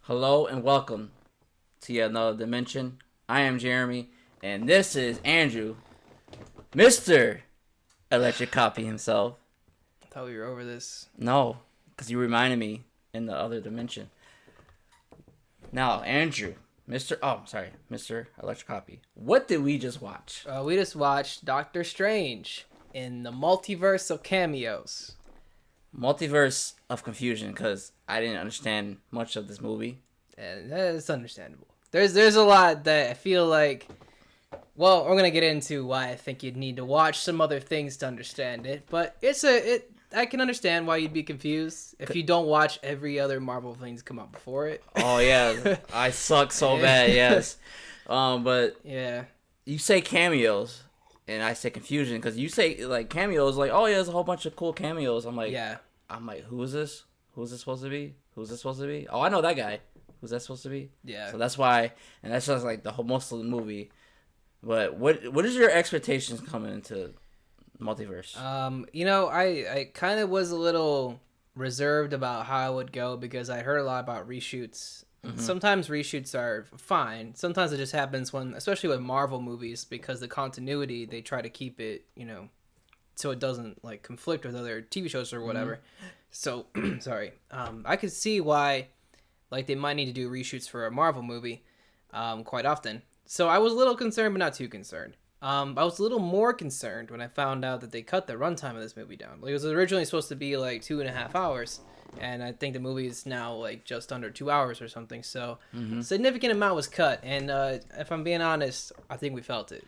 Hello and welcome to yet another dimension. I am Jeremy, and this is Andrew, Mr. Electric Copy himself. I thought we were over this. No, because you reminded me in the other dimension. Now, Andrew, Mr. Electric Copy. What did we just watch? We just watched Doctor Strange in the Multiverse of Cameos. Multiverse of Confusion, because I didn't understand much of this movie. And it's understandable. There's a lot that I feel like... Well, we're going to get into why I think you'd need to watch some other things to understand it. But I can understand why you'd be confused if you don't watch every other Marvel things come out before it. Oh, yeah. I suck so bad, yes. But yeah, you say cameos, and I say confusion, because you say, like, cameos, like, oh, yeah, there's a whole bunch of cool cameos. I'm like, who is this? Who's this supposed to be? Who's this supposed to be? Oh, I know that guy. Who's that supposed to be? Yeah. So that's why, and that's just, like, the whole, most of the movie. But what is your expectations coming into Multiverse? I kind of was a little reserved about how it would go because I heard a lot about reshoots. Mm-hmm. Sometimes reshoots are fine. Sometimes it just happens especially with Marvel movies, because the continuity, they try to keep it, so it doesn't like conflict with other TV shows or whatever. Mm-hmm. So, sorry. I could see why, like, they might need to do reshoots for a Marvel movie, quite often. So I was a little concerned, but not too concerned. I was a little more concerned when I found out that they cut the runtime of this movie down. Like, it was originally supposed to be like 2.5 hours, and I think the movie is now like just under 2 hours or something. So significant amount was cut, and if I'm being honest, I think we felt it.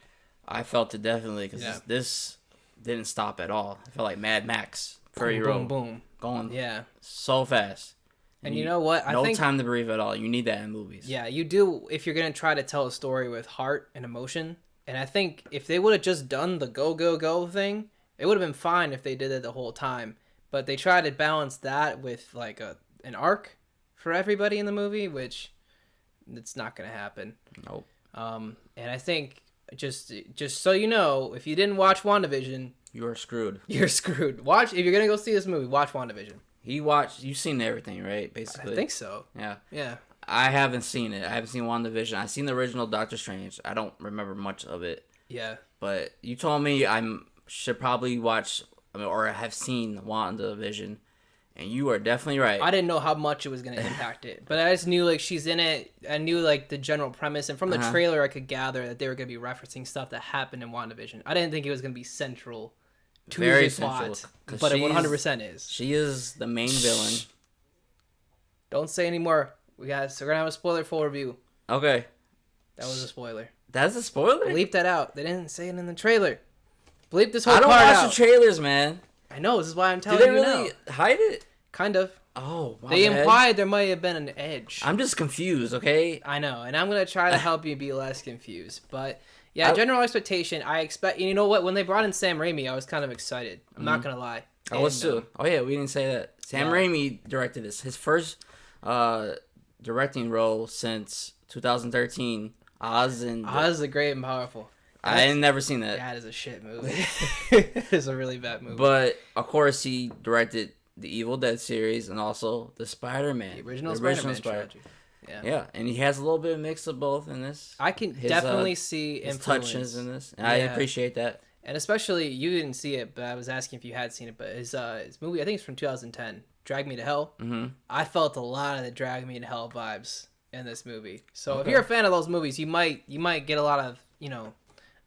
I felt it definitely, because this didn't stop at all. I felt like Mad Max. Fury Road. Boom. Going so fast. And you know what? I think time to breathe at all. You need that in movies. Yeah, you do if you're going to try to tell a story with heart and emotion. And I think if they would have just done the go thing, it would have been fine if they did it the whole time. But they tried to balance that with like an arc for everybody in the movie, which it's not going to happen. Nope. And I think just so you know, if you didn't watch WandaVision, you're screwed. You're screwed. If you're going to go see this movie, watch WandaVision. You've seen everything, right? Basically. I think so. Yeah. I haven't seen it. I haven't seen WandaVision. I've seen the original Doctor Strange. I don't remember much of it. Yeah. But you told me I should probably watch, or have seen WandaVision, and you are definitely right. I didn't know how much it was going to impact it, but I just knew, like, she's in it. I knew, like, the general premise, and from the trailer I could gather that they were going to be referencing stuff that happened in WandaVision. I didn't think it was going to be central to the plot, but it 100% is. She is the main villain. Don't say anymore. We're going to have a spoiler-full review. Okay. That was a spoiler. That's a spoiler? Bleep that out. They didn't say it in the trailer. Bleep this whole part out. I don't watch the trailers, man. I know. This is why I'm telling you now. Did they really hide it? Kind of. Oh, wow. They implied there might have been an edge. I'm just confused, okay? I know, and I'm going to try to help you be less confused. But, yeah, general expectation, I expect... You know what? When they brought in Sam Raimi, I was kind of excited. I'm not going to lie. I was too. Oh, yeah, we didn't say that. Sam Raimi directed this. His first directing role since 2013. Oz is a great and powerful. I ain't never seen that. That is a shit movie. It's a really bad movie. But, of course, he directed the Evil Dead series and also the Spider-Man. The original Spider-Man trilogy. Yeah, and he has a little bit of mix of both in this. I can definitely see his influence. touches in this, and I appreciate that. And especially, you didn't see it, but I was asking if you had seen it, but his movie, I think it's from 2010, Drag Me to Hell. Mm-hmm. I felt a lot of the Drag Me to Hell vibes in this movie. So if you're a fan of those movies, you might get a lot of,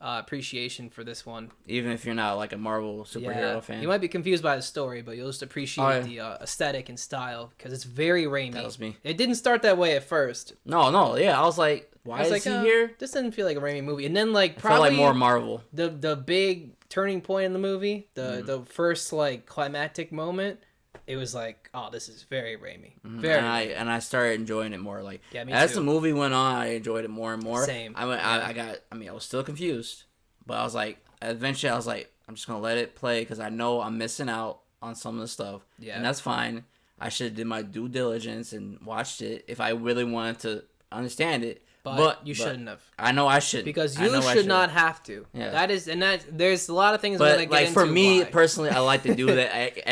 appreciation for this one. Even if you're not like a Marvel superhero fan. You might be confused by the story, but you'll just appreciate the aesthetic and style, because it's very Raimi. That was me. It didn't start that way at first. No, yeah. I was like, why is he here? This didn't feel like a Raimi movie. And then, like, probably felt like more Marvel. The big turning point in the movie, the first, like, climactic moment, it was like, oh, this is very Raimi. Very. And I started enjoying it more. Like, me as too. the movie went on, I enjoyed it more and more. Same. I was still confused, but I was like, eventually I was like, I'm just going to let it play, because I know I'm missing out on some of the stuff. Yeah. And that's fine. I should have did my due diligence and watched it if I really wanted to understand it. But you shouldn't have. I know I shouldn't. Because you should not have to. Yeah. There's a lot of things but I'm gonna get into. For me personally, I like to do that.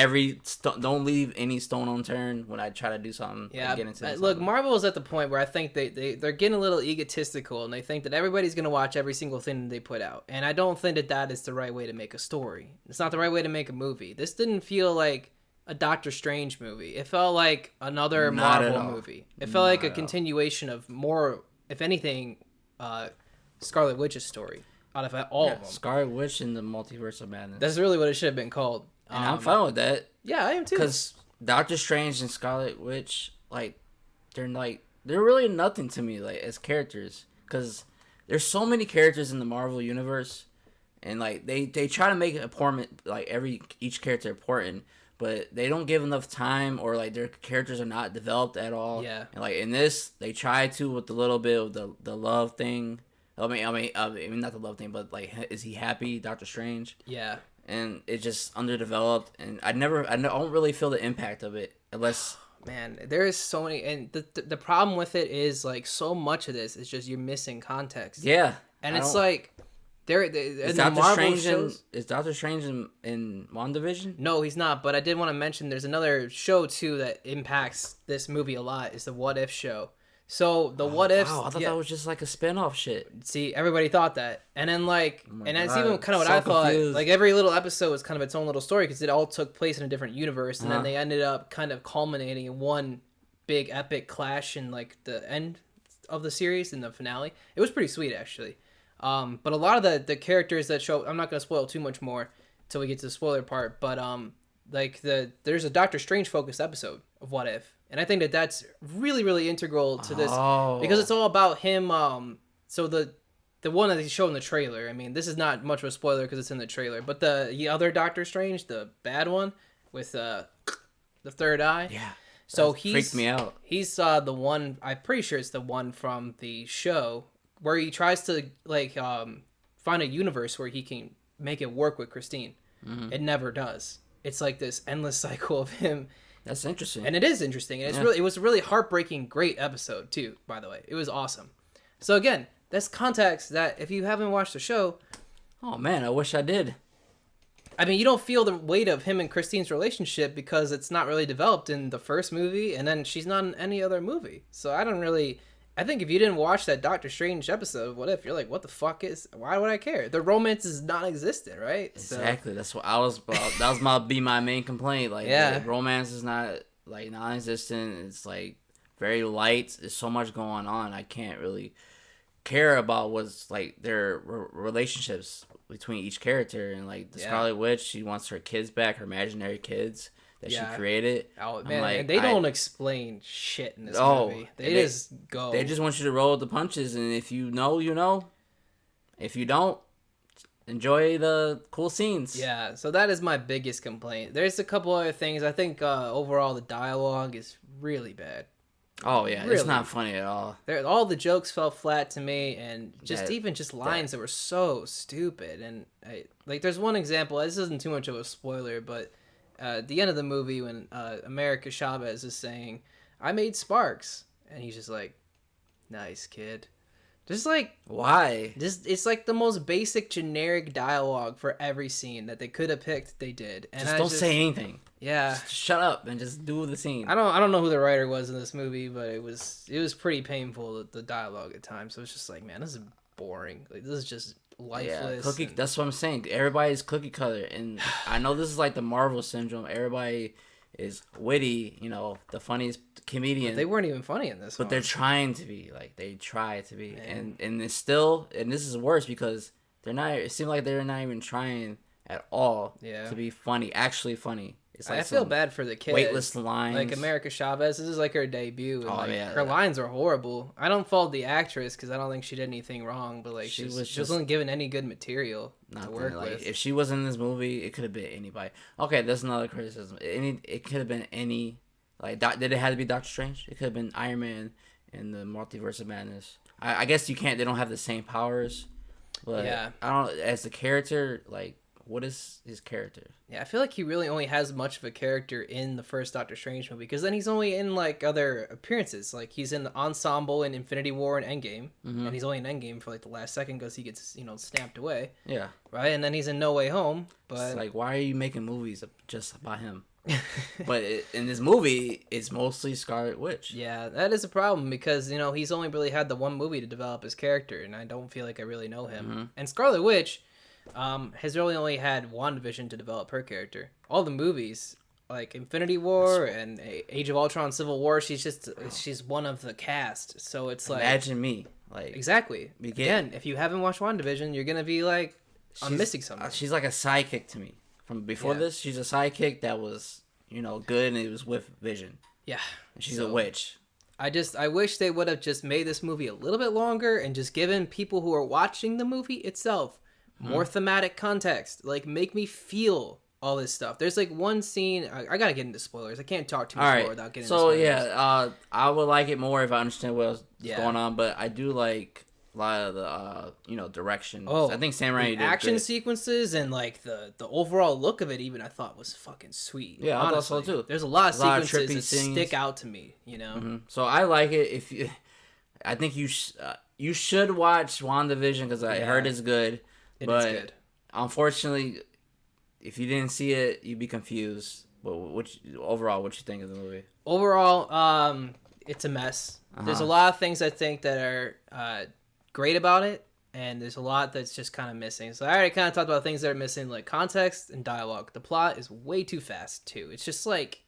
Don't leave any stone unturned when I try to do something. Yeah. Get into look, Marvel is at the point where I think they're getting a little egotistical, and they think that everybody's gonna watch every single thing that they put out. And I don't think that is the right way to make a story. It's not the right way to make a movie. This didn't feel like a Doctor Strange movie. It felt like another Marvel movie. It felt like a continuation of more, if anything, Scarlet Witch's story out of all of them. Scarlet Witch and the Multiverse of Madness. That's really what it should have been called. And I'm fine with that. Yeah, I am too. Because Doctor Strange and Scarlet Witch, they're really nothing to me, as characters. Because there's so many characters in the Marvel universe, and they try to make it important, each character important. But they don't give enough time, or their characters are not developed at all. Yeah. And in this, they try to with a little bit of the love thing. I mean, not the love thing, but is he happy, Doctor Strange? Yeah. And it's just underdeveloped, and I don't really feel the impact of it unless. Man, there is so many, and the problem with it is so much of this is just you're missing context. Yeah. And it's like. Is Doctor Strange in WandaVision? No, he's not. But I did want to mention there's another show too that impacts this movie a lot. It's the What If show. So the What Ifs. Wow, I thought that was just a spinoff shit. See, everybody thought that, and then and that's even kind of what I thought. Every little episode was kind of its own little story because it all took place in a different universe, and then they ended up kind of culminating in one big epic clash in the end of the series in the finale. It was pretty sweet actually. But a lot of the characters that show, I'm not going to spoil too much more till we get to the spoiler part, but there's a Doctor Strange focused episode of What If, and I think that's really, really integral to this because it's all about him. So the one that they show in the trailer, I mean, this is not much of a spoiler because it's in the trailer, but the other Doctor Strange, the bad one with the third eye. Yeah. So he freaked me out. He's the one, I'm pretty sure it's the one from the show where he tries to find a universe where he can make it work with Christine. Mm-hmm. It never does. It's this endless cycle of him. That's interesting. And it is interesting. And it was a really heartbreaking, great episode too, by the way. It was awesome. So again, that's context that if you haven't watched the show. Oh man, I wish I did. I mean, you don't feel the weight of him and Christine's relationship because it's not really developed in the first movie, and then she's not in any other movie. So I think if you didn't watch that Doctor Strange episode, What If, you're like, what the fuck why would I care? The romance is non-existent, right? Exactly. That's what I was about. That was my main complaint. The romance is not non-existent. It's very light. There's so much going on. I can't really care about what's their relationships between each character. And the Scarlet Witch, she wants her kids back, her imaginary kids that she created. Oh man, and they don't explain shit in this movie. They just go. They just want you to roll with the punches, and if you know, you know. If you don't, enjoy the cool scenes. Yeah, so that is my biggest complaint. There's a couple other things. I think overall the dialogue is really bad. Oh yeah, really. It's not funny at all. All the jokes fell flat to me, and just lines that were so stupid. And there's one example. This isn't too much of a spoiler, but. At the end of the movie when America Chavez is saying, I made sparks. And he's just like, nice, kid. Just why? It's the most basic generic dialogue for every scene that they could have picked, they did. And don't say anything. Yeah. Just shut up and just do the scene. I don't know who the writer was in this movie, but it was pretty painful, the dialogue at times. So it's just man, this is boring. This is just lifeless. Yeah, that's what I'm saying. Everybody's cookie cutter, and I know this is the Marvel syndrome. Everybody is witty, the funniest comedian. But they weren't even funny in this. But they're trying to be they try to be, and it's still, and this is worse because they're not. It seems like they're not even trying at all to be funny, actually funny. It's I feel bad for the kid. Weightless lines. America Chavez, this is her debut. And her lines are horrible. I don't fault the actress because I don't think she did anything wrong, but she wasn't given any good material to work with. If she was in this movie, it could have been anybody. Okay, that's another criticism. It could have been any. Did it have to be Doctor Strange? It could have been Iron Man in the Multiverse of Madness. I guess you can't. They don't have the same powers. But I don't. As the character, what is his character? Yeah, I feel like he really only has much of a character in the first Doctor Strange movie, because then he's only in like other appearances. Like he's in the ensemble in Infinity War and Endgame, and he's only in Endgame for like the last second because he gets snapped away. Yeah. Right, and then he's in No Way Home. But it's like, why are you making movies just about him? But in this movie, it's mostly Scarlet Witch. Yeah, that is a problem because he's only really had the one movie to develop his character, and I don't feel like I really know him. And Scarlet Witch has really only had WandaVision to develop her character. All the movies, like Infinity War and Age of Ultron, Civil War, she's one of the cast. So it's like, imagine me, like, exactly. Again, if you haven't watched WandaVision, you're gonna be like, I'm missing something. She's like a sidekick to me. From before this, she's a sidekick that was, good, and it was with Vision. Yeah. And she's a witch. I wish they would have just made this movie a little bit longer and just given people who are watching the movie itself more thematic context. Like, make me feel all this stuff. There's like one scene. I gotta get into spoilers. I can't talk too much more without getting into spoilers. I would like it more if I understand what's going on, but I do like a lot of the direction. I think Sam Raimi did action sequences and like the overall look of it, even, I thought was fucking sweet. Yeah, honestly. I thought so too. There's a lot of sequences that stick out to me, So I like it. I think you should watch WandaVision because I heard it's good. It is good. Unfortunately, if you didn't see it, you'd be confused. But overall, what you think of the movie? Overall, it's a mess. There's a lot of things I think that are great about it, and there's a lot that's just kind of missing. So I already kind of talked about things that are missing, like context and dialogue. The plot is way too fast too. It's just like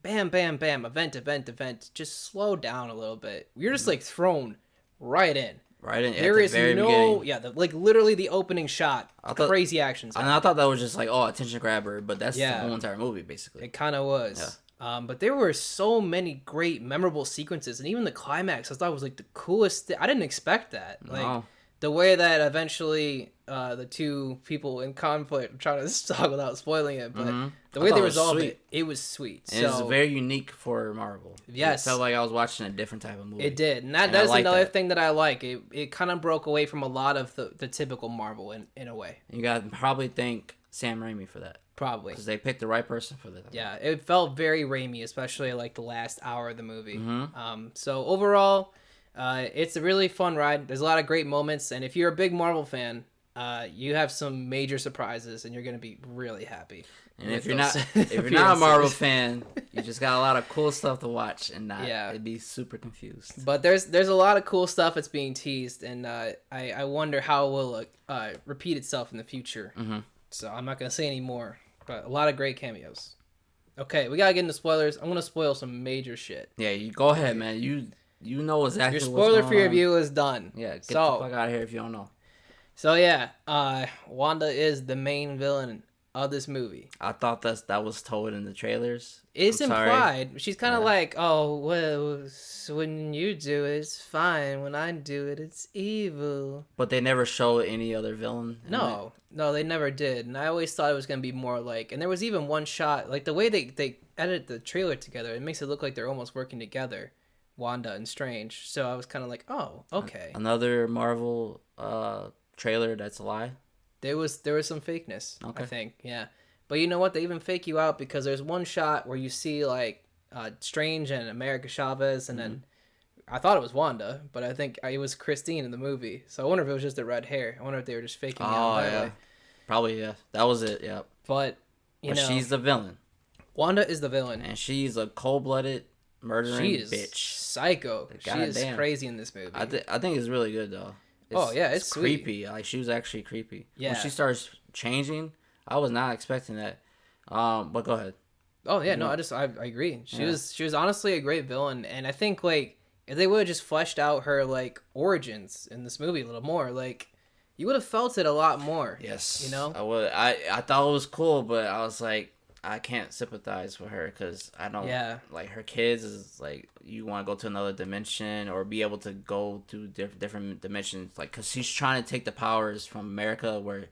bam, bam, bam, event, event, event. Just slow down a little bit. You're just like thrown right in. Right in. There is no beginning. Like literally the opening shot. Crazy actions. And I thought that was just like, attention grabber, but that's the whole entire movie basically. It kind of was. Yeah. But there were so many great, memorable sequences, and even the climax I thought was like the coolest thing. I didn't expect that. Like the way that eventually the two people in conflict, I'm trying to talk without spoiling it, but the way they resolved it was sweet. And it was very unique for Marvel. Yes. It felt like I was watching a different type of movie. It did. And that's another thing that I like. It kind of broke away from a lot of the typical Marvel in a way. You got to probably thank Sam Raimi for that. Probably. Because they picked the right person for that. Yeah, it felt very Raimi, especially like the last hour of the movie. So overall, it's a really fun ride. There's a lot of great moments, and if you're a big Marvel fan, you have some major surprises, and you're gonna be really happy. And if you're not a Marvel fan, you just got a lot of cool stuff to watch, and it'd be super confused. But there's a lot of cool stuff that's being teased, and I wonder how it will repeat itself in the future. So I'm not gonna say any more. But a lot of great cameos. Okay, we gotta get into spoilers. I'm gonna spoil some major shit. Yeah, you go ahead, man. You know exactly your spoiler-free review is done. Yeah, get the fuck out of here if you don't know. So yeah, Wanda is the main villain of this movie. I thought that was told in the trailers. It's implied. She's kind of like, oh, well, when you do it, it's fine. When I do it, it's evil. But they never show any other villain. No, they never did. And I always thought it was going to be more like, and there was even one shot, like the way they edit the trailer together, it makes it look like they're almost working together, Wanda and Strange. So I was kind of like, oh, okay. Another Marvel trailer that's a lie? There was some fakeness, I think, yeah. But you know what? They even fake you out because there's one shot where you see like Strange and America Chavez, and then I thought it was Wanda, but I think it was Christine in the movie. So I wonder if it was just the red hair. I wonder if they were just faking it out that way. Probably, yeah. That was it, yeah. But you know, she's the villain. Wanda is the villain, and she's a cold-blooded murdering bitch. Psycho. She is crazy in this movie. I think it's really good though. It's creepy. Like she was actually creepy. Yeah. When she starts changing, I was not expecting that. But go ahead. Oh yeah, no, I agree. She was honestly a great villain, and I think like if they would have just fleshed out her like origins in this movie a little more, like you would have felt it a lot more. Yes, you know. I would. I thought it was cool, but I was like, I can't sympathize with her because I don't like her kids is like you want to go to another dimension or be able to go to different dimensions, like because she's trying to take the powers from America where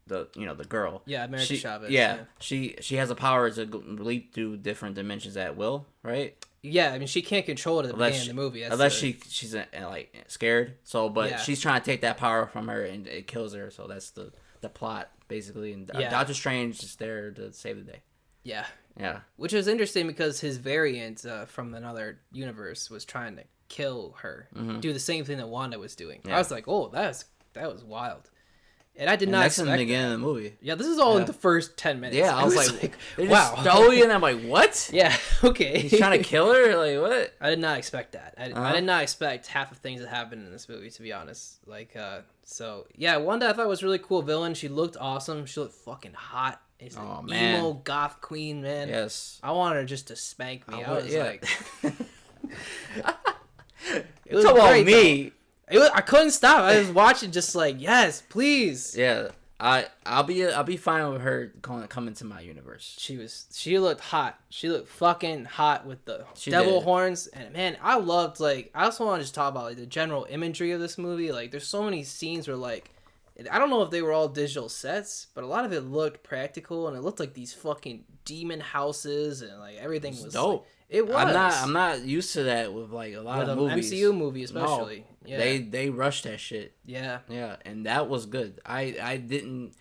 the girl America Chavez she has the power to leap through different dimensions at will, right? I mean she can't control it at the beginning of the movie unless she's like scared, so but she's trying to take that power from her and it kills her, so that's the the plot basically, and Doctor Strange is there to save the day. Yeah. Yeah. Which is interesting because his variant from another universe was trying to kill her, do the same thing that Wanda was doing. I was like, oh, that was wild. And I did not expect that's in the beginning of the movie. Yeah, this is all in the first 10 minutes. Yeah, I was like wow. Just throw you, and I'm like, what? Yeah, okay. He's trying to kill her? Like, what? I did not expect that. I did not expect half of things that happened in this movie, to be honest. Like, so, yeah, Wanda I thought was a really cool villain. She looked awesome. She looked fucking hot. It's an emo goth queen, man. Yes. I wanted her just to spank me. I was like... It was about me. I couldn't stop. I was watching, just like, yes, please. Yeah, I'll be fine with her coming to my universe. She looked hot. She looked fucking hot with the devil horns. And man, I loved, like, I also want to just talk about like the general imagery of this movie. Like, there's so many scenes where, like, I don't know if they were all digital sets, but a lot of it looked practical, and it looked like these fucking demon houses, and like everything was dope. Like, it was. I'm not used to that with like a lot of movies. MCU movie especially. No, yeah. They rushed that shit. Yeah. Yeah, and that was good. It didn't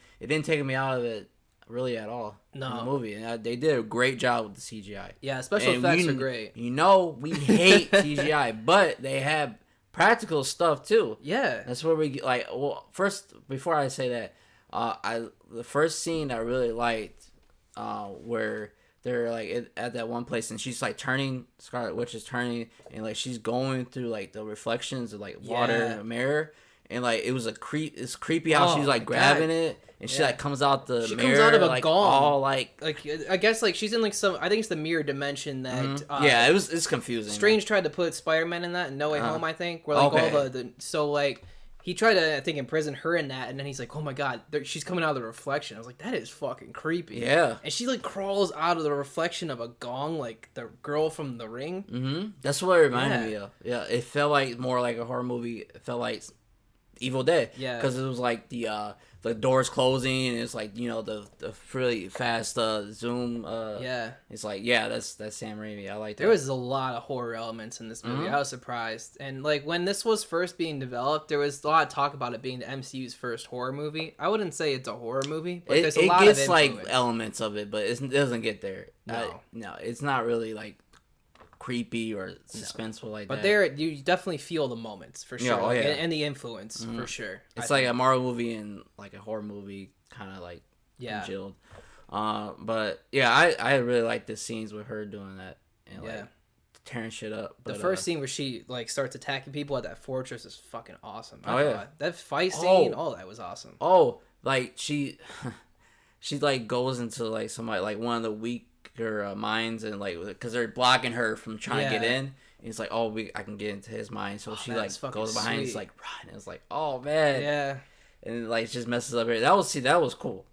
take me out of it really at all. No. In the movie, and they did a great job with the CGI. Yeah, special effects are great. You know, we hate CGI, but they have practical stuff too. Yeah, that's where we like. Well, first, before I say that, the first scene I really liked, where they're like at that one place and she's like turning, Scarlet Witch is turning, and like she's going through like the reflections of like water in a mirror, and like it was it's creepy how she's like grabbing it. And she like comes out the mirror. She comes out of a like, gong. All like I guess like she's in like some. I think it's the mirror dimension that. Yeah, it's confusing. Strange tried to put Spider-Man in that in No Way Home, I think. Where like all the so like he tried to, I think, imprison her in that, and then he's like, oh my god, she's coming out of the reflection. I was like, that is fucking creepy. Yeah. And she like crawls out of the reflection of a gong, like the girl from The Ring. Mm-hmm. That's what it reminded me of. Yeah, it felt like more like a horror movie. It felt like Evil Dead. Yeah. Because it was like the doors closing, and it's like, you know, the really fast zoom. It's like, yeah, that's Sam Raimi. I like that. There was a lot of horror elements in this movie. I was surprised. And like when this was first being developed, there was a lot of talk about it being the MCU's first horror movie. I wouldn't say it's a horror movie, but there's a lot of influence. It gets like elements of it, but it doesn't get there. No, it's not really like creepy or suspenseful like that. But there, you definitely feel the moments for sure, and the influence for sure. It's like a Marvel movie and like a horror movie, kind of like congealed. But yeah, I really like the scenes with her doing that and like tearing shit up. But, the first scene where she like starts attacking people at that fortress is fucking awesome. That fight scene, that was awesome. Like she like goes into like somebody like one of the weaker minds, and like because they're blocking her from trying to get in, and it's like, I can get into his mind, so she like goes behind, it's like run, and it's like, oh man, and like just messes up here. That was cool.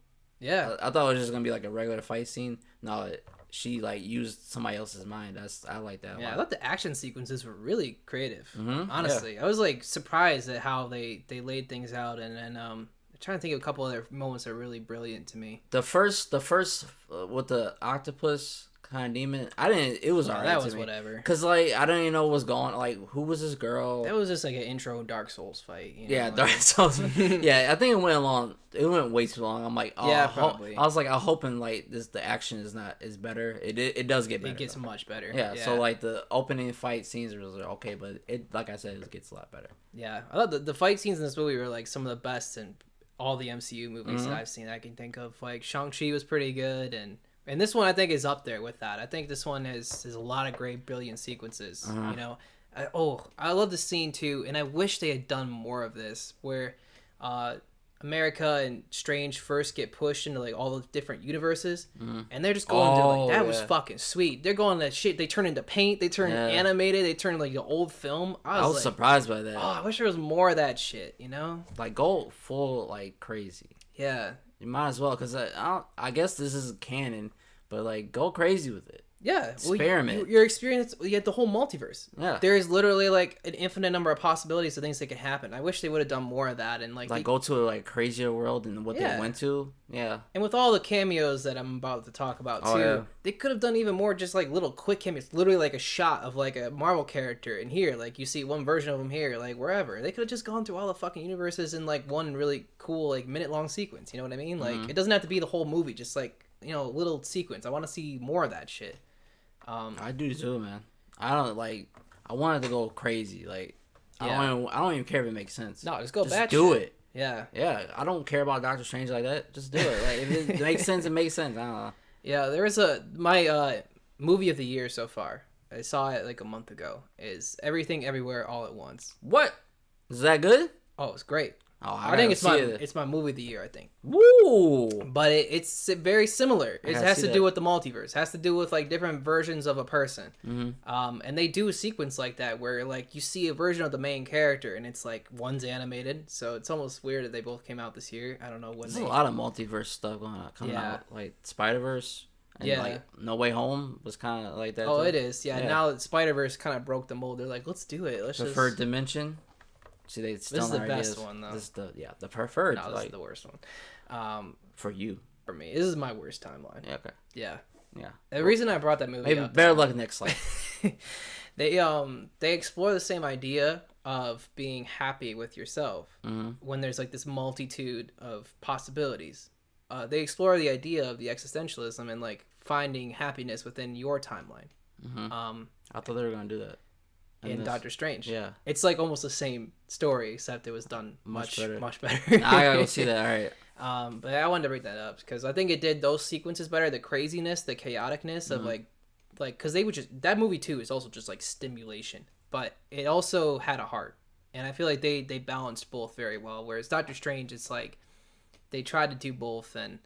I thought it was just gonna be like a regular fight scene. No, she like used somebody else's mind. I like that. I thought the action sequences were really creative. Honestly, I was like surprised at how they laid things out, and then trying to think of a couple other moments that are really brilliant to me. The first with the octopus kind of demon, it was alright. That was whatever. Cause like I don't even know what was going. Like, who was this girl? That was just like an intro Dark Souls fight. You know? Yeah, Dark Souls. Yeah, I think it went way too long. I'm like, probably. I was like, I'm hoping like the action is better. It does get better. It gets much better. Yeah, so like the opening fight scenes was okay, but it, like I said, it gets a lot better. Yeah, I thought the fight scenes in this movie were like some of the best in all the MCU movies that I've seen. I can think of, like Shang-Chi was pretty good, and this one I think is up there with that. I think this one has a lot of great, brilliant sequences. You know, I love the scene too, and I wish they had done more of this, where America and Strange first get pushed into like all the different universes, and they're just going to like, that was fucking sweet. They're going to shit. They turn into paint. They turn animated. They turn like the old film. I was like, surprised by that. I wish there was more of that shit. You know, like go full like crazy. Yeah, you might as well, because I guess this isn't canon, but like go crazy with it. Yeah, experiment. Your experience, you get the whole multiverse. Yeah, there is literally like an infinite number of possibilities of things that could happen. I wish they would have done more of that and like go to a like crazier world and what they went to. Yeah, and with all the cameos that I'm about to talk about too, they could have done even more. Just like little quick cameos, literally like a shot of like a Marvel character in here. Like you see one version of them here, like wherever. They could have just gone through all the fucking universes in like one really cool like minute-long sequence. You know what I mean? Like it doesn't have to be the whole movie. Just like little sequence. I want to see more of that shit. I do too, man. I don't like. I wanted to go crazy. Like, I don't even care if it makes sense. No, just go back. Do it. Yeah. Yeah. I don't care about Doctor Strange like that. Just do it. Like, if it makes sense, it makes sense. I don't know. Yeah, there was my movie of the year so far. I saw it like a month ago. Is Everything Everywhere All at Once. What? Is that good? Oh, it's great. Oh, I think it's my movie of the year, I think. Woo! But it's very similar. It has to do with the multiverse. It has to do with like different versions of a person. Mm-hmm. And they do a sequence like that where like you see a version of the main character and it's like one's animated. So it's almost weird that they both came out this year. I don't know when. There's a lot of multiverse stuff coming out. Like Spider-Verse. And like No Way Home was kind of like that. Oh, it is. Yeah. Now that Spider-Verse kind of broke the mold. They're like, let's do it. Preferred Dimension. See, they still this is the best one though. This is the preferred. No, this is the worst one. For you. For me, this is my worst timeline. Yeah. Okay. Yeah. Yeah. The reason I brought that movie maybe up, better luck next slide. they explore the same idea of being happy with yourself when there's like this multitude of possibilities. They explore the idea of the existentialism and like finding happiness within your timeline. I thought they were gonna do that. In Doctor Strange. Yeah. It's like almost the same story, except it was done much better. I gotta go see that. All right. But I wanted to bring that up because I think it did those sequences better. The craziness, the chaoticness of like, because they would that movie too is also just like stimulation, but it also had a heart. And I feel like they balanced both very well. Whereas Doctor Strange, it's like they tried to do both and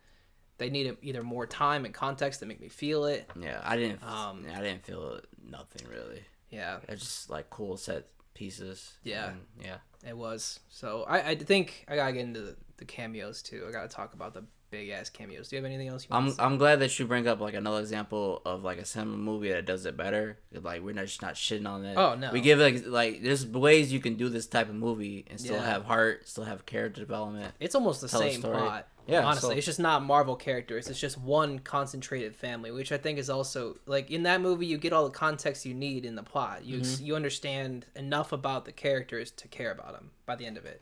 they needed either more time and context to make me feel it. Yeah. I didn't feel nothing really. Yeah. It's just like cool set pieces. Yeah. Yeah. It was. So I think I gotta get into the cameos too. I gotta talk about the big ass cameos. Do you have anything else you want to say? I'm glad that you bring up like another example of like a cinema movie that does it better. Like we're not shitting on that. Oh no. We give like there's ways you can do this type of movie and still have heart, still have character development. It's almost the same plot. Yeah, honestly, it's just not Marvel characters. It's just one concentrated family, which I think is also like in that movie you get all the context you need in the plot. You understand enough about the characters to care about them by the end of it.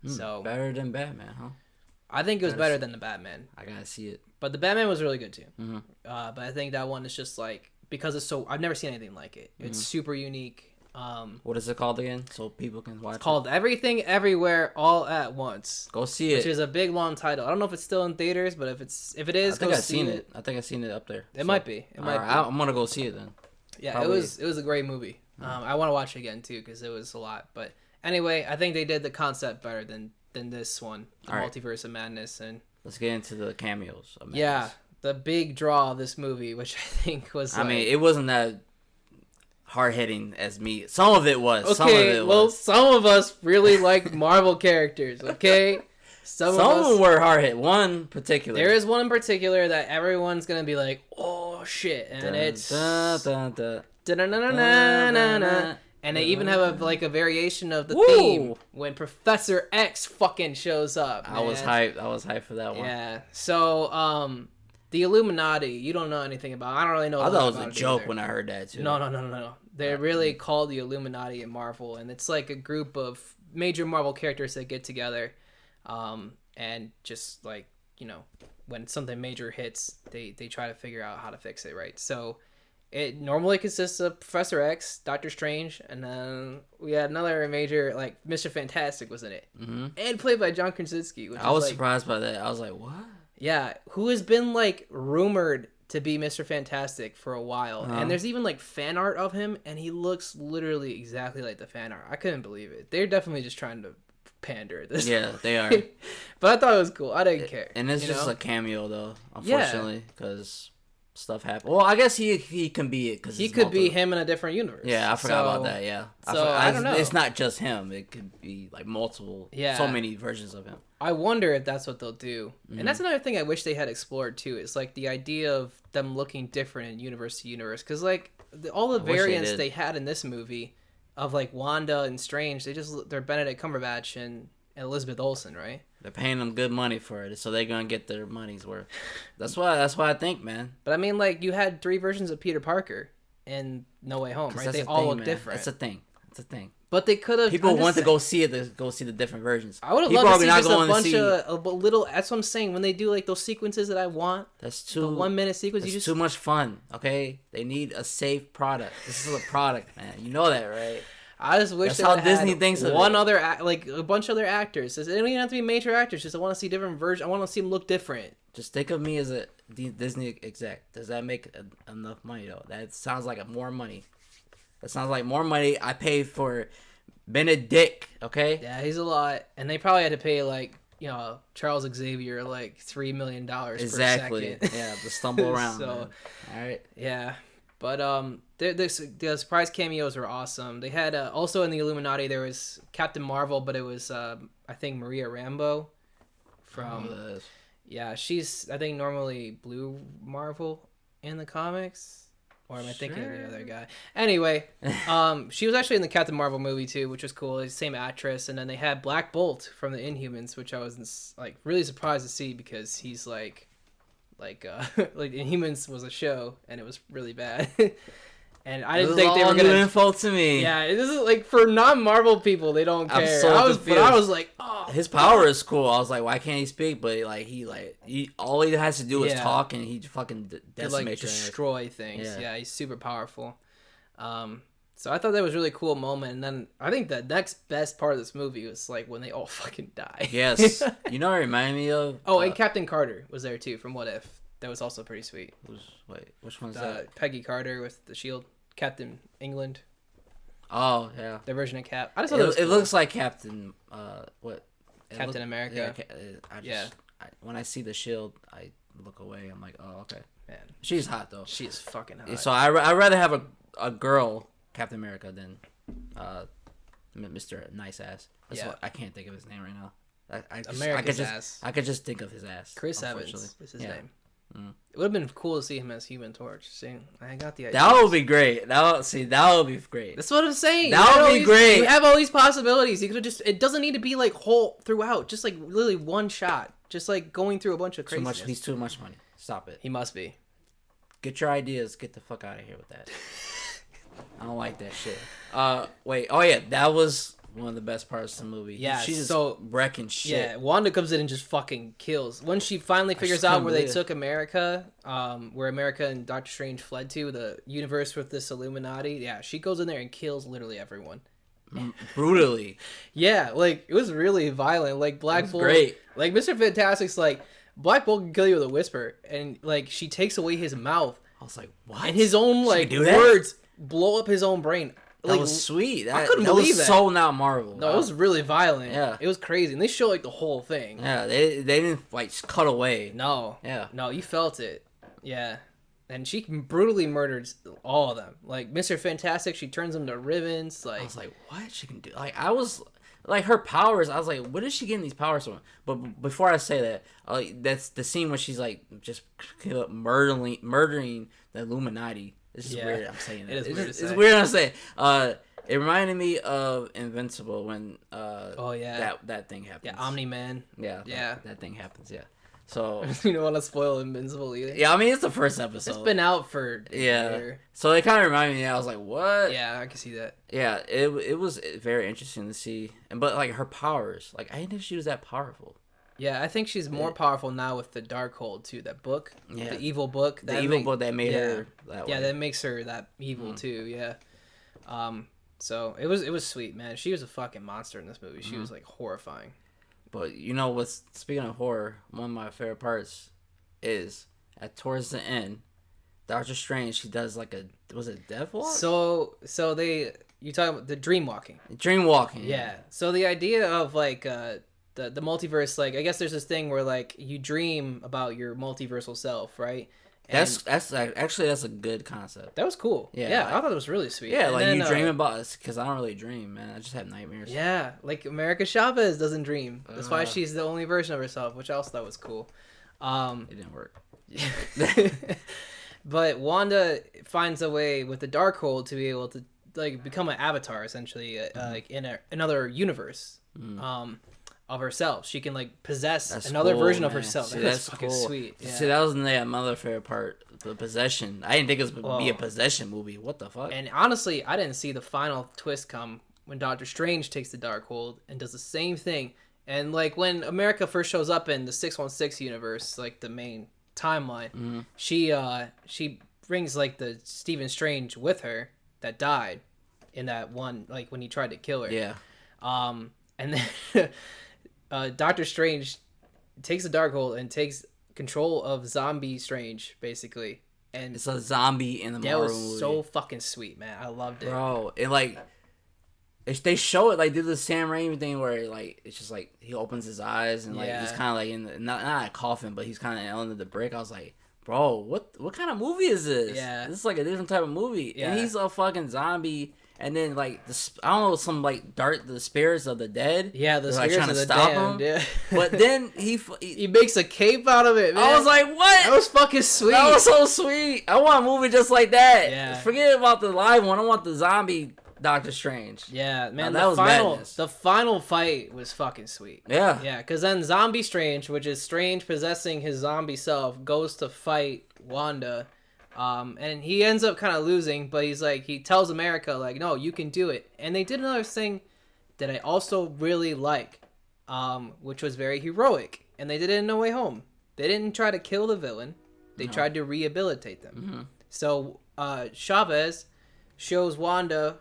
So better than Batman, huh? I think it was better than the Batman. I gotta see it. But the Batman was really good too. But I think that one is just like because it's so I've never seen anything like it. It's super unique. What is it called again? So people can watch. It's called Everything Everywhere All at Once. Go see it. Which is a big long title. I don't know if it's still in theaters, but if it is, I think I've seen it. I think I've seen it up there. It might be. I'm gonna go see it then. Yeah, probably. It was a great movie. I want to watch it again too because it was a lot. But anyway, I think they did the concept better than this one, the Multiverse of Madness. And let's get into the cameos of Madness. Yeah, the big draw of this movie, which I think was. I mean, it wasn't that hard hitting as me. Some of it was. Okay, some of us really like Marvel characters. Okay, some of them were hard hit. One particular. There is one in particular that everyone's gonna be like, "Oh shit!" and it's. And they even have a variation of the theme when Professor X fucking shows up. Man. I was hyped for that one. Yeah. So, the Illuminati, you don't know anything about. I don't really know. I thought it was a joke when I heard that too. No. They're really called the Illuminati in Marvel, and it's like a group of major Marvel characters that get together, and just like when something major hits, they try to figure out how to fix it, right? So. It normally consists of Professor X, Doctor Strange, and then we had another major, like, Mr. Fantastic was in it. And played by John Krasinski. I was surprised by that. I was like, what? Yeah, who has been, like, rumored to be Mr. Fantastic for a while. And there's even, like, fan art of him, and he looks literally exactly like the fan art. I couldn't believe it. They're definitely just trying to pander at this. Yeah, they are. But I thought it was cool. I didn't care. And it's just a cameo, though, unfortunately, because... stuff happen. Well, I guess he can be it because he could be him in a different universe. Yeah, I forgot about that. Yeah, I don't know. It's not just him. It could be like multiple. Yeah, so many versions of him. I wonder if that's what they'll do. And that's another thing I wish they had explored too. Is like the idea of them looking different in universe to universe. Because like all the variants they had in this movie of like Wanda and Strange, they're Benedict Cumberbatch and Elizabeth Olsen, right? They're paying them good money for it, so they're gonna get their money's worth. That's why I think, man. But I mean, like you had 3 versions of Peter Parker in No Way Home, right? They all look different. That's a thing. It's a thing. But they could have. People want to go see it. Go see the different versions. I would have loved to see just a bunch of little. That's what I'm saying. When they do like those sequences that I want. That's too. The 1 minute sequence. That's too much fun. Okay, they need a safe product. This is a product, man. You know that, right? I just wish that's how Disney thinks of one other like a bunch of other actors. It don't even have to be major actors. Just I want to see different versions. I want to see them look different. Just think of me as a Disney exec. Does that make enough money though? That sounds like more money. That sounds like more money I paid for Benedict, okay? Yeah, he's a lot. And they probably had to pay, like, you know, Charles Xavier, like, $3 million per second. Yeah, to stumble around. So, man. All right. Yeah. But the surprise cameos were awesome. They had, also in the Illuminati, there was Captain Marvel, but it was, I think, Maria Rambeau from... Yeah, she's, I think, normally Blue Marvel in the comics. Or am I thinking of the other guy? Anyway, she was actually in the Captain Marvel movie too, which was cool. It's the same actress. And then they had Black Bolt from the Inhumans, which I was like really surprised to see because he's like Inhumans was a show and it was really bad. And I didn't think they were gonna info to me. Yeah, this is like for non-Marvel people, they don't care. I was like, oh, his power is cool. I was like, why can't he speak? But he all he has to do is talk, and he fucking decimates, destroy things. Yeah, he's super powerful. So I thought that was a really cool moment. And then I think the next best part of this movie was like when they all fucking die. Yes, you know what it reminded me of? Oh, and Captain Carter was there too from What If. That was also pretty sweet. Which one's that? Peggy Carter with the shield. Captain England. Oh yeah, their version of Cap. I just thought it looks like Captain. Captain America. Yeah. When I see the shield, I look away. I'm like, oh okay. Man, she's hot though. She's fucking hot. So I'd rather have a girl Captain America than Mr. Nice Ass. That's what I can't think of his name right now. I could just think of his ass. Chris Evans is his name. It would have been cool to see him as Human Torch. See, I got the idea. That would be great. That would be great. That's what I'm saying. That would be great. You have all these possibilities. You could it doesn't need to be like whole throughout. Just like literally one shot. Just like going through a bunch of craziness. He's too much money. Stop it. He must be. Get your ideas. Get the fuck out of here with that. I don't like that shit. Wait. Oh yeah, that was one of the best parts of the movie. Yeah, she's just wrecking shit. Yeah, Wanda comes in and just fucking kills. When she finally figures out where they took America, where America and Doctor Strange fled to, the universe with this Illuminati, yeah, she goes in there and kills literally everyone. Brutally. Yeah, like, it was really violent. Like, Black Bolt. Great. Like, Mr. Fantastic's like, Black Bolt can kill you with a whisper. And, like, she takes away his mouth. I was like, what? And his own, like, words blow up his own brain. That was sweet. I couldn't believe that. So not Marvel. No, it was really violent. Yeah. It was crazy. And they show, like, the whole thing. Yeah, they didn't, like, cut away. No. Yeah. No, you felt it. Yeah. And she brutally murdered all of them. Like, Mr. Fantastic, she turns them to ribbons. Like, I was like, what? She can do... Like, I was... Like, her powers, I was like, what is she getting these powers from? But before I say that, that's the scene where she's, like, just murdering the Illuminati. It's just weird I'm saying that. It's weird I'm saying. It reminded me of Invincible when that thing happens. Yeah, Omni-Man. Yeah. That thing happens, yeah. So you don't want to spoil Invincible either. Yeah, I mean it's the first episode. It's been out for a year. So it kind of reminded me. I was like, what? Yeah, I can see that. Yeah, it was very interesting to see, but like her powers, like I didn't think she was that powerful. Yeah, I think she's more powerful now with the Darkhold too. That book, the evil book, book that made her that way. Yeah, that makes her that evil too. Yeah. So it was sweet, man. She was a fucking monster in this movie. She was like horrifying. But you know what's speaking of horror, one of my favorite parts is towards the end, Doctor Strange, she does like was it death walk? So you talking about the dream walking. Dream walking. Yeah. So the idea of like the multiverse, like I guess there's this thing where like you dream about your multiversal self, right? That's actually that's a good concept. That was cool. Yeah, I thought it was really sweet. Yeah, and like then, you dream about it, because I don't really dream, man. I just have nightmares. Yeah, like America Chavez doesn't dream. That's why she's the only version of herself, which I also thought was cool. It didn't work. But Wanda finds a way with the Darkhold to be able to like become an avatar, essentially, like in another universe. Of herself. She can like possess another version of herself. See, that's fucking cool. Sweet. Yeah. See, that was another favorite part, the possession. I didn't think it was be a possession movie. What the fuck? And honestly, I didn't see the final twist come when Doctor Strange takes the Darkhold and does the same thing. And like when America first shows up in the 616 universe, like the main timeline, she brings like the Stephen Strange with her that died in that one, like when he tried to kill her. Yeah. And then Doctor Strange takes the Darkhold and takes control of Zombie Strange, basically. And it's a zombie in the Marvel movie. That was so fucking sweet, man. I loved it. Bro, it like... They show it, like, do the Sam Raimi thing where, like, it's just, like, he opens his eyes and, like, he's kind of, like, in the... Not a coffin, but he's kind of under the brick. I was like, bro, what kind of movie is this? Yeah. This is, like, a different type of movie. Yeah. And he's a fucking zombie... And then, like, I don't know, some, like, the spirits of the dead. Yeah, the spirits like, of the dead. Yeah. But then he makes a cape out of it, man. I was like, what? That was fucking sweet. That was so sweet. I want a movie just like that. Yeah. Forget about the live one. I want the zombie Doctor Strange. Yeah, man. That was madness. The final fight was fucking sweet. Yeah. Yeah, because then Zombie Strange, which is Strange possessing his zombie self, goes to fight Wanda. And he ends up kind of losing, but he tells America, like, no, you can do it. And they did another thing that I also really like, which was very heroic. And they did it in No Way Home. They didn't try to kill the villain. They tried to rehabilitate them. Mm-hmm. So, Chavez shows Wanda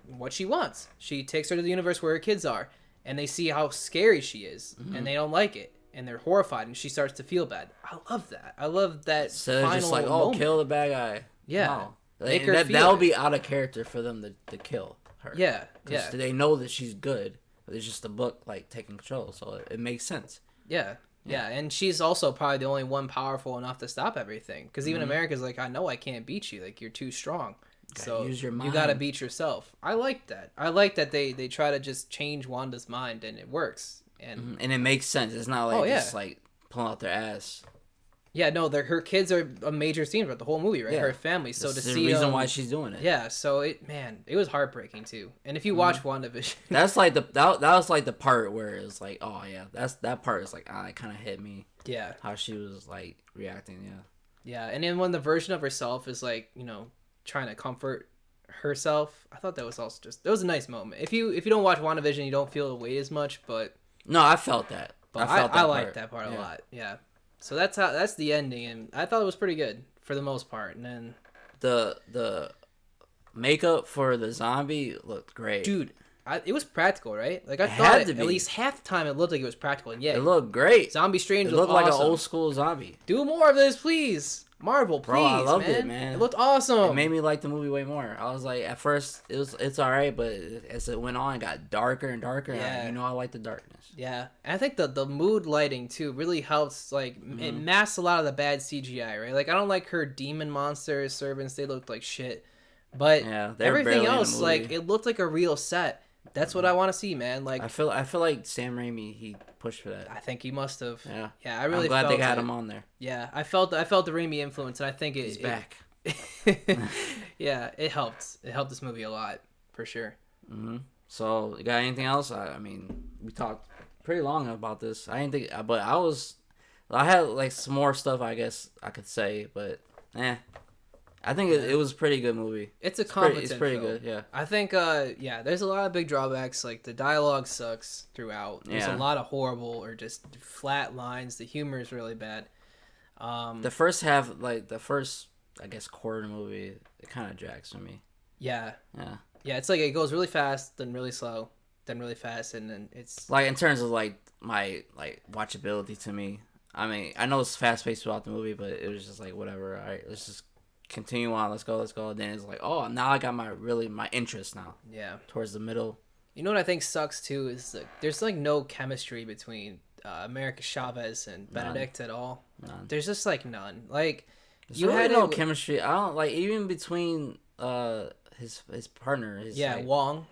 what she wants. She takes her to the universe where her kids are. And they see how scary she is. Mm-hmm. And they don't like it. And they're horrified, and she starts to feel bad. I love that. I love that. So final just like, moment. Kill the bad guy. Yeah, no. That'll be out of character for them to kill her. Yeah, They know that she's good, but it's just the book like taking control, so it makes sense. Yeah, and she's also probably the only one powerful enough to stop everything. Because even America's like, I know I can't beat you. Like, you're too strong. So use your mind. You gotta beat yourself. I like that. I like that they try to just change Wanda's mind, and it works. And it makes sense. It's not like just like pulling out their ass. Yeah, no, her kids are a major theme throughout the whole movie, right? Yeah. Her family. So that's to the see reason why she's doing it. Yeah, so it was heartbreaking too. And if you watch WandaVision, that's like that was like the part where it's like, oh yeah, that part is like, it kind of hit me. Yeah, how she was like reacting. Yeah, and then when the version of herself is like, trying to comfort herself, I thought that was also it was a nice moment. If you don't watch WandaVision, you don't feel the weight as much, but. No, I felt that. But I liked that part a lot. Yeah. So that's the ending, and I thought it was pretty good for the most part. And then the makeup for the zombie looked great, dude. It was practical, right? Like I thought at least half the time it looked like it was practical, and it looked great. Zombie Strange looked like awesome. An old school zombie. Do more of this, please. Marvel, please. Bro, I loved it, man. It looked awesome. It made me like the movie way more. I was like, at first it's all right, but as it went on, it got darker and darker. Yeah. I like the darkness. Yeah, and I think the mood lighting too really helps. Like it masks a lot of the bad CGI, right? Like I don't like her demon monsters, servants. They looked like shit, but everything else, like it looked like a real set. That's what I want to see, man. Like I feel like Sam Raimi, he pushed for that. I think he must have. Yeah, I really. I'm glad they got him on there. Yeah, I felt the Raimi influence, and I think he's back. Yeah, it helped. It helped this movie a lot for sure. Mm-hmm. So, you got anything else? I mean, we talked pretty long about this. I didn't think, but I had like some more stuff I guess I could say, but I think it was a pretty good movie. It's competent It's pretty film. good, yeah. I think, there's a lot of big drawbacks. Like, the dialogue sucks throughout. There's a lot of horrible or just flat lines. The humor is really bad. The first half, like, I guess, quarter of the movie, it kind of drags for me. Yeah. Yeah. Yeah, it's like it goes really fast, then really slow, then really fast, and then it's... Like, in terms of, like, my, like, watchability to me. I mean, I know it's fast-paced throughout the movie, but it was just like, whatever, all right, let's just continue on, let's go. And then it's like, oh, now I got my interest now. Yeah. Towards the middle. You know what I think sucks, too, is like, there's, like, no chemistry between America Chavez and Benedict at all. None. There's just, like, none. Like, There's really no chemistry. I don't like even between his partner. Wong.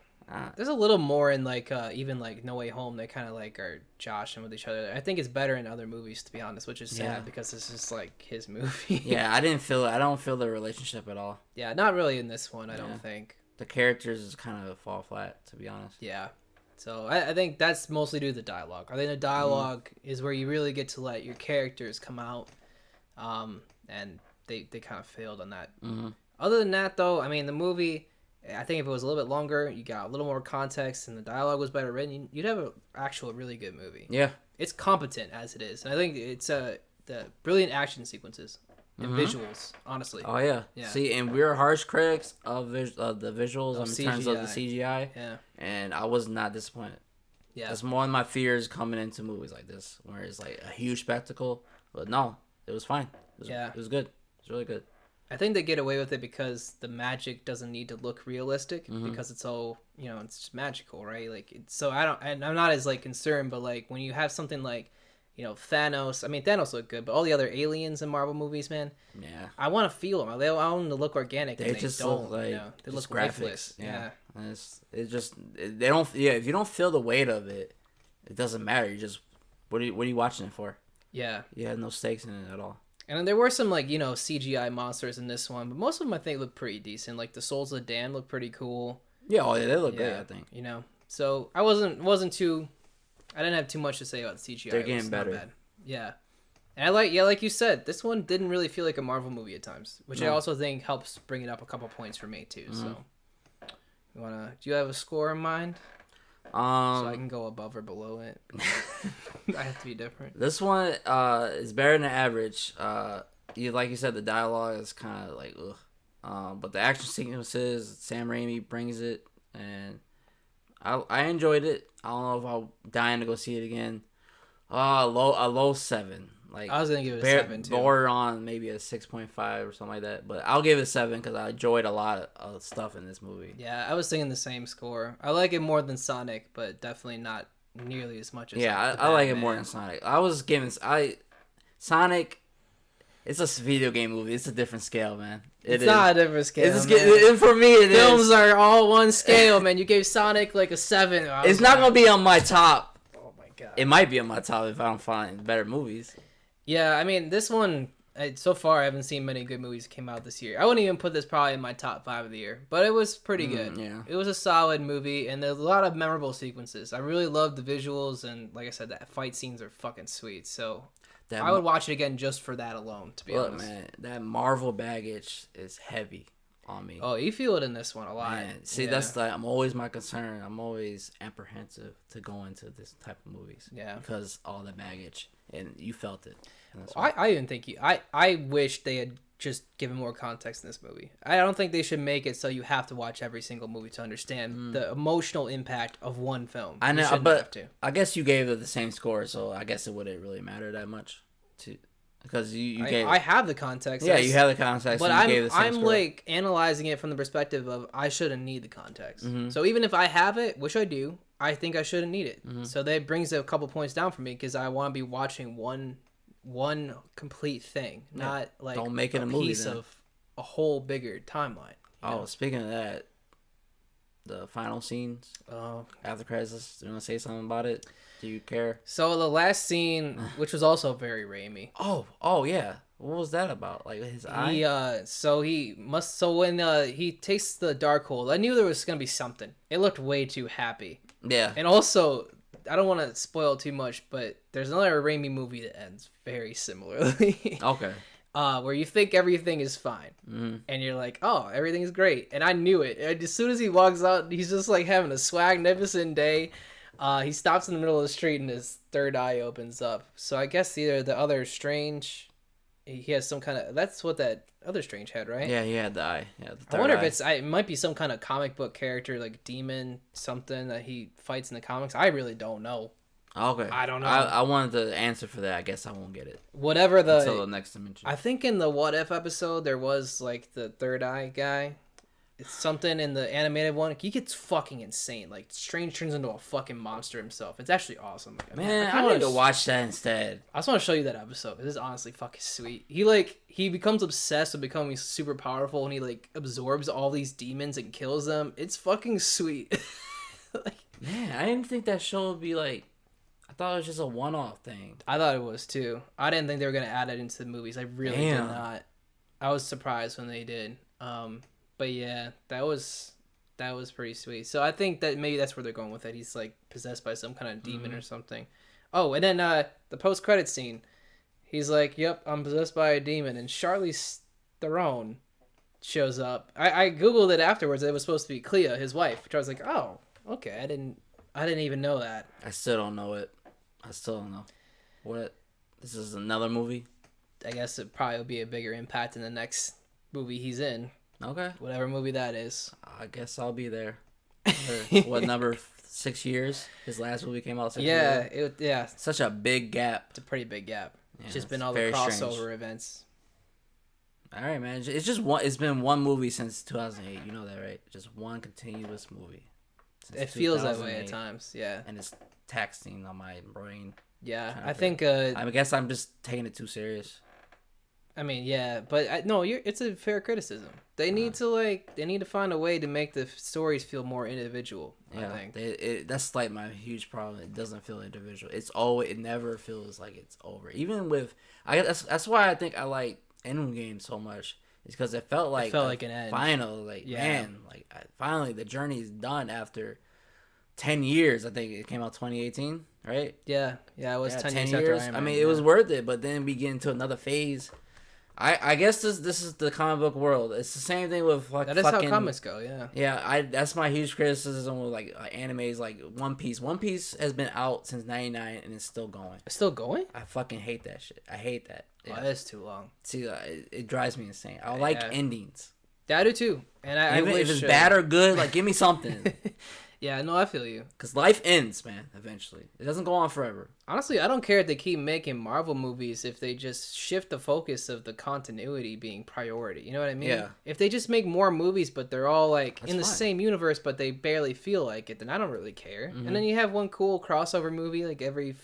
There's a little more in like even like No Way Home. They kind of like are joshing with each other. I think it's better in other movies, to be honest, which is sad because this is like his movie. I didn't feel it. I don't feel the relationship at all. Yeah, not really in this one. I don't think the characters is kind of fall flat, to be honest. Yeah, so I think that's mostly due to the dialogue. I think the dialogue is where you really get to let your characters come out, and they kind of failed on that. Other than that, though, I mean, the movie, I think if it was a little bit longer, you got a little more context, and the dialogue was better written, you'd have an actual really good movie. Yeah. It's competent as it is. And I think it's the brilliant action sequences and visuals, honestly. Oh, yeah. See, and we're harsh critics of the visuals in terms of the CGI. Yeah. And I was not disappointed. Yeah. That's one of my fears coming into movies like this, where it's like a huge spectacle. But no, it was fine. It was good. It was really good. I think they get away with it because the magic doesn't need to look realistic because it's all, it's just magical, right? Like, I'm not as like concerned, but like when you have something like, Thanos, I mean, Thanos looked good, but all the other aliens in Marvel movies, man, I want to feel them. I want them to look organic. They just don't, look like, they look graphics. Yeah. It's just, they don't, if you don't feel the weight of it, it doesn't matter. You just, what are you watching it for? Yeah. You had no stakes in it at all. And then there were some, like, CGI monsters in this one, but most of them I think look pretty decent. Like the Souls of the Damned look pretty cool. Yeah, they look great, I think. So I wasn't too, I didn't have too much to say about the CGI. They're getting better. Yeah. And like you said, this one didn't really feel like a Marvel movie at times, which I also think helps bring it up a couple points for me too. So, do you have a score in mind? So I can go above or below it. I have to be different. This one is better than average. Like you said, the dialogue is kind of like ugh. But the action sequences, Sam Raimi brings it, and I enjoyed it. I don't know if I'm dying to go see it again. A low 7. Like I was gonna give it a 7 too. Border on maybe a 6.5 or something like that. But I'll give it a 7 because I enjoyed a lot of stuff in this movie. Yeah, I was thinking the same score. I like it more than Sonic, but definitely not nearly as much as I like it more than Sonic. I was giving Sonic. It's a video game movie. It's a different scale, man. It's not a different scale. For me, it Films are all one scale, man. You gave Sonic like a 7. It's not gonna be on my top. Oh my god. It might be on my top if I don't find better movies. Yeah, I mean, this one, so far I haven't seen many good movies that came out this year. I wouldn't even put this probably in my top 5 of the year, but it was pretty good. Yeah. It was a solid movie, and there's a lot of memorable sequences. I really loved the visuals, and like I said, the fight scenes are fucking sweet, so I would watch it again just for that alone, to be honest. Man, that Marvel baggage is heavy on me. Oh, you feel it in this one a lot. Man, see, that's like, I'm always my concern. I'm always apprehensive to go into this type of movies. Yeah. Because all the baggage, and you felt it. I didn't think I wish they had just given more context in this movie. I don't think they should make it so you have to watch every single movie to understand the emotional impact of one film. I know, but I guess you gave it the same score, so I guess it wouldn't really matter that much. Because you gave. I have the context. Yeah, you have the context, but I'm score. Like analyzing it from the perspective of I shouldn't need the context. So even if I have it, which I do, I think I shouldn't need it. So that brings a couple points down for me because I want to be watching one complete thing, not like don't make it a movie, piece of a whole bigger timeline. Speaking of that, the final scenes after credits, do you want to say something about it? Do you care? So the last scene, which was also very Raimi. Oh yeah, what was that about? Like his eye? So when he takes the Darkhold, I knew there was gonna be something. It looked way too happy. Yeah, and also, I don't want to spoil too much, but there's another Raimi movie that ends very similarly. Okay. Where you think everything is fine, and you're like, oh, everything is great. And I knew it. And as soon as he walks out, he's just like having a swagnificent day. He stops in the middle of the street, and his third eye opens up. So I guess either the other Strange, he has some kind of... That's what that other Strange had, right? Yeah, he had the eye. Yeah, the third I wonder eye. if it might be some kind of comic book character, like demon, something that he fights in the comics. I really don't know. Okay. I don't know. I wanted the answer for that. I guess I won't get it. Whatever until the next dimension. I think in the What If episode, there was like the third eye guy. It's something in the animated one. He gets fucking insane. Like Strange turns into a fucking monster himself. It's actually awesome. Man, I wanted to watch that instead. I just want to show you that episode. This is honestly fucking sweet. He becomes obsessed with becoming super powerful, and he like absorbs all these demons and kills them. It's fucking sweet. Like, man, I didn't think that show would be like. I thought it was just a one-off thing. I thought it was too. I didn't think they were gonna add it into the movies. I really did not. I was surprised when they did. But yeah, that was pretty sweet. So I think that maybe that's where they're going with it. He's like possessed by some kind of demon or something. Oh, and then the post-credit scene, he's like, "Yep, I'm possessed by a demon," and Charlize Theron shows up. I googled it afterwards. It was supposed to be Clea, his wife, which I was like, "Oh, okay." I didn't even know that. I still don't know it. I still don't know. What? This is another movie? I guess it probably will be a bigger impact in the next movie he's in. Okay. Whatever movie that is. I guess I'll be there. What, number 6 years? His last movie came out 6 years? Yeah. Such a big gap. It's a pretty big gap. Yeah, it's just been all the crossover events. All right, man. It's been one movie since 2008. You know that, right? Just one continuous movie. It feels that way at times, yeah. And it's taxing on my brain. Yeah, I think... I guess I'm just taking it too serious. I mean, yeah, but no, it's a fair criticism. They need to find a way to make the stories feel more individual. Yeah, I think that's like my huge problem. It doesn't feel individual. It never feels like it's over. Even with that's why I think I like Endgame so much. It's because it felt like an end. Final, man, finally the journey is done after 10 years. I think it came out 2018, right? Yeah, it was 10 years. After Iron Man, it was worth it. But then we get into another phase. I guess this is the comic book world. It's the same thing with that is how comics go. Yeah. Yeah, that's my huge criticism with animes like One Piece. One Piece has been out since '99 and it's still going. It's still going? I fucking hate that shit. I hate that. Yeah. Oh, that is too long. See, it drives me insane. I like endings. Yeah, I do too. And I Even wish, if it's bad or good, give me something. Yeah, no, I feel you. Because life ends, man, eventually. It doesn't go on forever. Honestly, I don't care if they keep making Marvel movies if they just shift the focus of the continuity being priority. You know what I mean? Yeah. If they just make more movies, but they're all That's in the same universe, but they barely feel like it, then I don't really care. Mm-hmm. And then you have one cool crossover movie every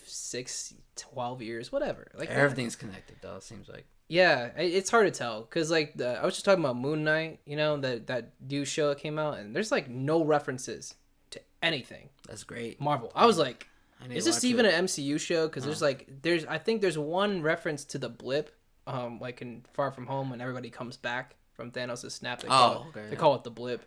12 years, whatever. Everything's connected, though, it seems like. Yeah, it's hard to tell because I was just talking about Moon Knight, that new show that came out, and there's no references to anything. That's great. Marvel. I was like, is this even an MCU show? Because I think there's one reference to the blip, in Far From Home when everybody comes back from Thanos' snap. They call it the blip.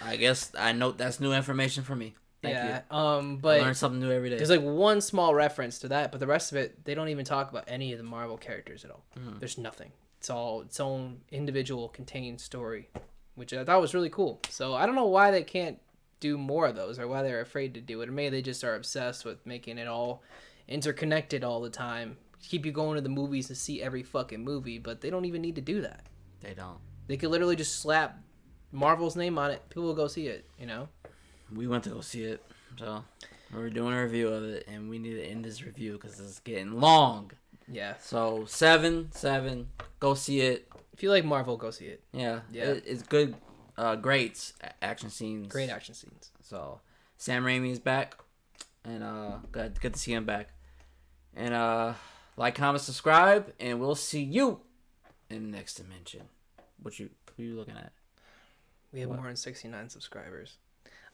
I guess I know that's new information for me. Thank you. But I learn something new every day. There's one small reference to that, but the rest of it, they don't even talk about any of the Marvel characters at all. Mm-hmm. There's nothing. It's all its own individual contained story, which I thought was really cool. So I don't know why they can't do more of those, or why they're afraid to do it, or maybe they just are obsessed with making it all interconnected all the time. Keep you going to the movies to see every fucking movie, but they don't even need to do that. They don't. They could literally just slap Marvel's name on it. People will go see it. We went to go see it, so we're doing a review of it, and we need to end this review because it's getting long. Yeah. So 7, go see it. If you like Marvel, go see it. Yeah. It's good. Great action scenes. Great action scenes. So Sam Raimi is back, and good to see him back. And like, comment, subscribe, and we'll see you in the next dimension. Who are you looking at? We have more than 69 subscribers.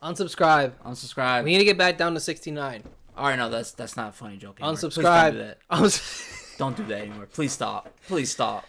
Unsubscribe. We need to get back down to 69. All right, no, that's not a funny joke anymore. Unsubscribe. Please don't do that. Don't do that anymore. Please stop.